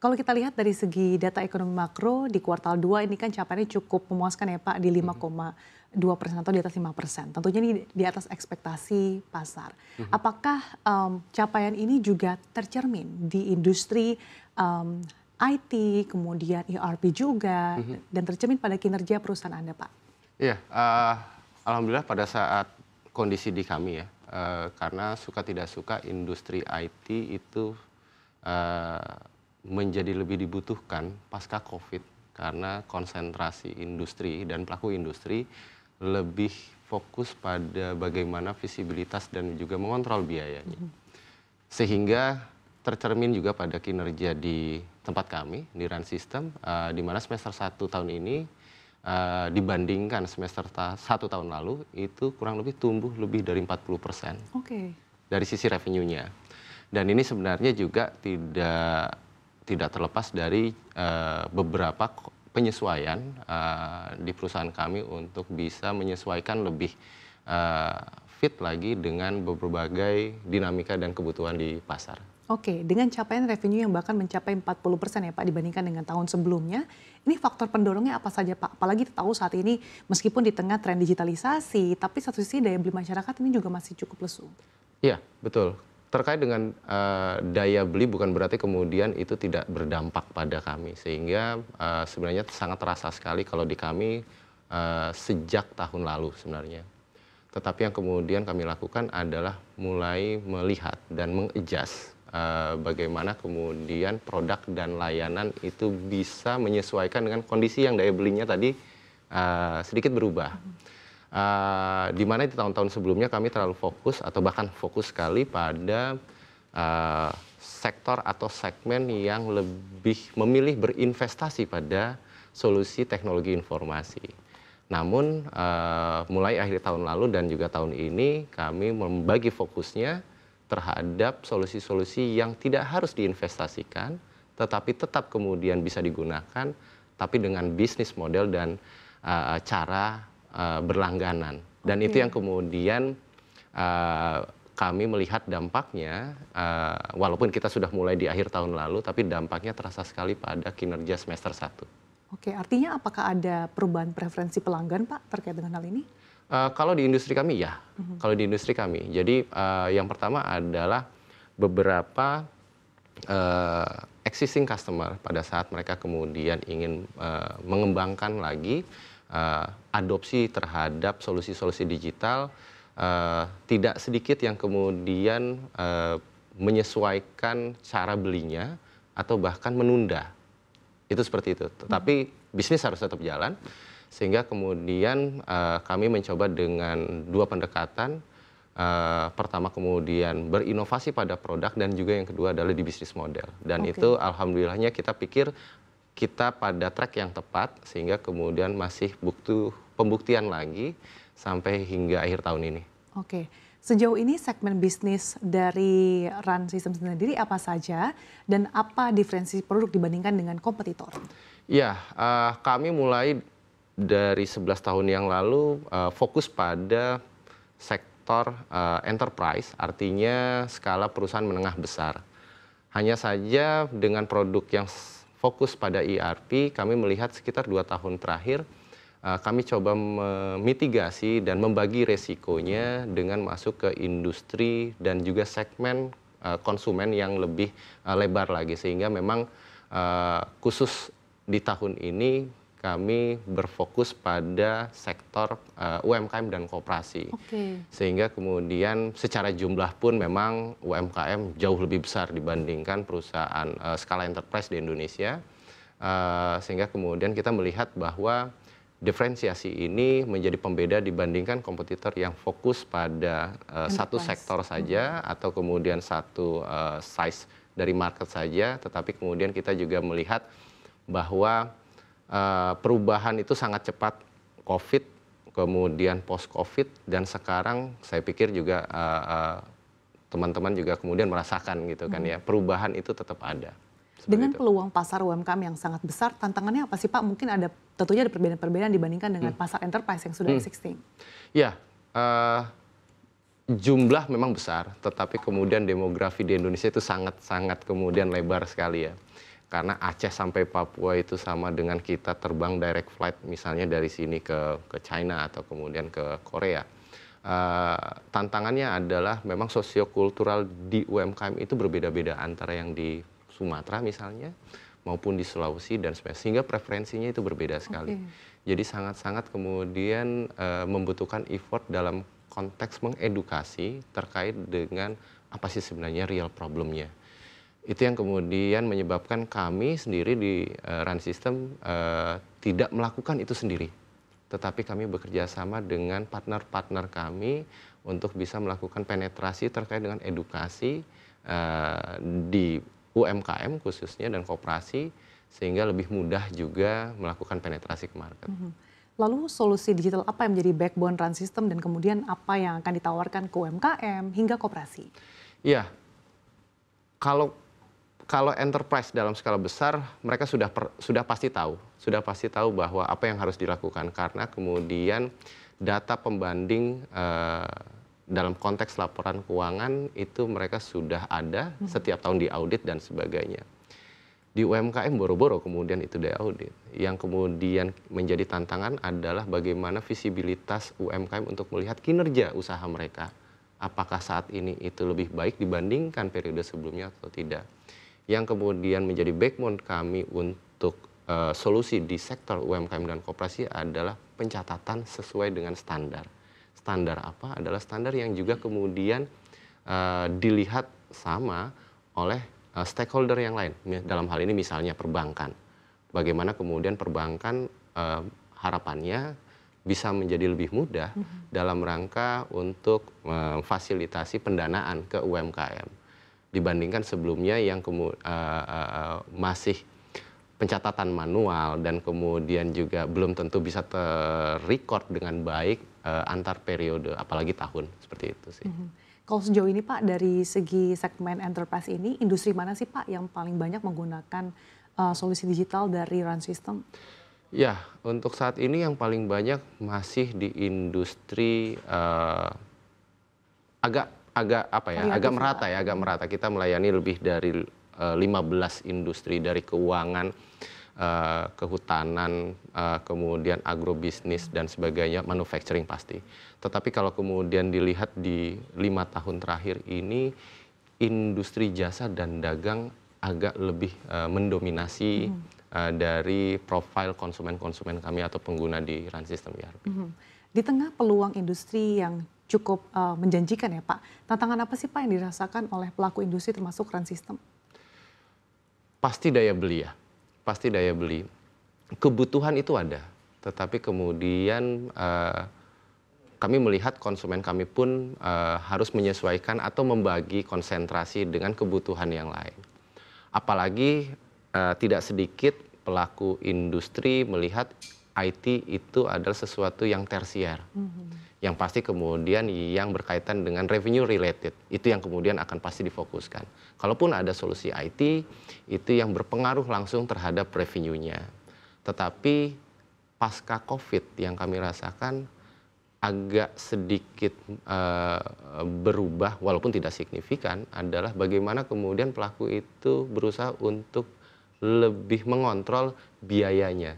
Kalau kita lihat dari segi data ekonomi makro di kuartal 2 ini kan capaiannya cukup memuaskan ya Pak di 5,2% atau di atas 5%. Tentunya ini di atas ekspektasi pasar. Apakah capaian ini juga tercermin di industri IT, kemudian ERP juga, dan tercermin pada kinerja perusahaan Anda Pak? Iya, alhamdulillah pada saat kondisi di kami ya, karena suka tidak suka industri IT itu menjadi lebih dibutuhkan pasca COVID karena konsentrasi industri dan pelaku industri lebih fokus pada bagaimana visibilitas dan juga mengontrol biayanya. Sehingga tercermin juga pada kinerja di tempat kami, di Run System, di mana semester 1 tahun ini dibandingkan semester 1 tahun lalu itu kurang lebih tumbuh lebih dari 40% dari sisi revenue-nya. Dan ini sebenarnya juga tidak terlepas dari beberapa penyesuaian di perusahaan kami untuk bisa menyesuaikan lebih fit lagi dengan berbagai dinamika dan kebutuhan di pasar. Oke, dengan capaian revenue yang bahkan mencapai 40% ya Pak dibandingkan dengan tahun sebelumnya, ini faktor pendorongnya apa saja Pak? Apalagi kita tahu saat ini meskipun di tengah tren digitalisasi, tapi satu sisi daya beli masyarakat ini juga masih cukup lesu. Iya, betul. Terkait dengan daya beli bukan berarti kemudian itu tidak berdampak pada kami. Sehingga sebenarnya sangat terasa sekali kalau di kami sejak tahun lalu sebenarnya. Tetapi yang kemudian kami lakukan adalah mulai melihat dan mengadjust bagaimana kemudian produk dan layanan itu bisa menyesuaikan dengan kondisi yang daya belinya tadi sedikit berubah. Di mana di tahun-tahun sebelumnya kami terlalu fokus atau bahkan fokus sekali pada sektor atau segmen yang lebih memilih berinvestasi pada solusi teknologi informasi. Namun mulai akhir tahun lalu dan juga tahun ini kami membagi fokusnya terhadap solusi-solusi yang tidak harus diinvestasikan tetapi tetap kemudian bisa digunakan tapi dengan bisnis model dan cara berlangganan. Dan itu yang kemudian kami melihat dampaknya walaupun kita sudah mulai di akhir tahun lalu tapi dampaknya terasa sekali pada kinerja semester 1. Oke, artinya apakah ada perubahan preferensi pelanggan Pak terkait dengan hal ini? Kalau di industri kami ya, kalau di industri kami. Jadi yang pertama adalah beberapa existing customer pada saat mereka kemudian ingin mengembangkan lagi adopsi terhadap solusi-solusi digital, tidak sedikit yang kemudian menyesuaikan cara belinya atau bahkan menunda. Itu seperti itu. Tetapi bisnis harus tetap jalan. Sehingga kemudian kami mencoba dengan dua pendekatan. Pertama kemudian berinovasi pada produk dan juga yang kedua adalah di bisnis model. Dan itu alhamdulillahnya kita pikir kita pada track yang tepat sehingga kemudian masih butuh pembuktian lagi sampai hingga akhir tahun ini. Oke. Sejauh ini segmen bisnis dari Run System sendiri apa saja dan apa diferensi produk dibandingkan dengan kompetitor? Ya, kami mulai dari 11 tahun yang lalu fokus pada sektor enterprise, artinya skala perusahaan menengah besar. Hanya saja dengan produk yang fokus pada ERP, kami melihat sekitar 2 tahun terakhir kami coba memitigasi dan membagi resikonya dengan masuk ke industri dan juga segmen konsumen yang lebih lebar lagi. Sehingga memang khusus di tahun ini kami berfokus pada sektor UMKM dan koperasi. Sehingga kemudian secara jumlah pun memang UMKM jauh lebih besar dibandingkan perusahaan skala enterprise di Indonesia. Sehingga kemudian kita melihat bahwa diferensiasi ini menjadi pembeda dibandingkan kompetitor yang fokus pada satu sektor saja atau kemudian satu size dari market saja. Tetapi kemudian kita juga melihat bahwa perubahan itu sangat cepat, COVID, kemudian post-COVID, dan sekarang saya pikir juga teman-teman juga kemudian merasakan gitu kan ya, perubahan itu tetap ada. Dengan peluang pasar UMKM yang sangat besar, tantangannya apa sih Pak? Mungkin ada tentunya ada perbedaan-perbedaan dibandingkan dengan pasar enterprise yang sudah existing. Ya, jumlah memang besar, tetapi kemudian demografi di Indonesia itu sangat-sangat kemudian lebar sekali ya. karena Aceh sampai Papua itu sama dengan kita terbang direct flight misalnya dari sini ke China atau kemudian ke Korea. Tantangannya adalah memang sosiokultural di UMKM itu berbeda-beda antara yang di Sumatera misalnya maupun di Sulawesi dan sebagainya, sehingga preferensinya itu berbeda sekali. Jadi sangat-sangat kemudian membutuhkan effort dalam konteks mengedukasi terkait dengan apa sih sebenarnya real problemnya. Itu yang kemudian menyebabkan kami sendiri di Run System tidak melakukan itu sendiri. Tetapi kami bekerja sama dengan partner-partner kami untuk bisa melakukan penetrasi terkait dengan edukasi di UMKM khususnya dan koperasi, sehingga lebih mudah juga melakukan penetrasi ke market. Lalu solusi digital apa yang menjadi backbone Run System dan kemudian apa yang akan ditawarkan ke UMKM hingga koperasi? Iya, kalau enterprise dalam skala besar, mereka sudah pasti tahu bahwa apa yang harus dilakukan, karena kemudian data pembanding dalam konteks laporan keuangan itu mereka sudah ada setiap tahun diaudit dan sebagainya. Di UMKM boro-boro kemudian itu diaudit. Yang kemudian menjadi tantangan adalah bagaimana visibilitas UMKM untuk melihat kinerja usaha mereka. Apakah saat ini itu lebih baik dibandingkan periode sebelumnya atau tidak. Yang kemudian menjadi backbone kami untuk solusi di sektor UMKM dan koperasi adalah pencatatan sesuai dengan standar. Standar apa? Adalah standar yang juga kemudian dilihat sama oleh stakeholder yang lain. Dalam hal ini misalnya perbankan. Bagaimana kemudian perbankan harapannya bisa menjadi lebih mudah dalam rangka untuk memfasilitasi pendanaan ke UMKM. Dibandingkan sebelumnya yang masih pencatatan manual dan kemudian juga belum tentu bisa terrecord dengan baik antar periode, apalagi tahun, seperti itu sih. Kalau sejauh ini Pak, dari segi segmen enterprise ini, industri mana sih Pak yang paling banyak menggunakan solusi digital dari Run System? Ya, untuk saat ini yang paling banyak masih di industri agak merata. Kita melayani lebih dari 15 industri, dari keuangan, kehutanan, kemudian agrobisnis dan sebagainya, manufacturing pasti. Tetapi kalau kemudian dilihat di 5 tahun terakhir ini, industri jasa dan dagang agak lebih mendominasi dari profil konsumen-konsumen kami atau pengguna di Run System ERP. Di tengah peluang industri yang cukup menjanjikan ya Pak, tantangan apa sih Pak yang dirasakan oleh pelaku industri termasuk Run System? Pasti daya beli ya, pasti daya beli. Kebutuhan itu ada, tetapi kemudian kami melihat konsumen kami pun harus menyesuaikan atau membagi konsentrasi dengan kebutuhan yang lain. Apalagi tidak sedikit pelaku industri melihat IT itu adalah sesuatu yang tersier. Yang pasti kemudian yang berkaitan dengan revenue related, itu yang kemudian akan pasti difokuskan. Kalaupun ada solusi IT, itu yang berpengaruh langsung terhadap revenue-nya. Tetapi pasca COVID yang kami rasakan agak sedikit berubah, walaupun tidak signifikan, adalah bagaimana kemudian pelaku itu berusaha untuk lebih mengontrol biayanya.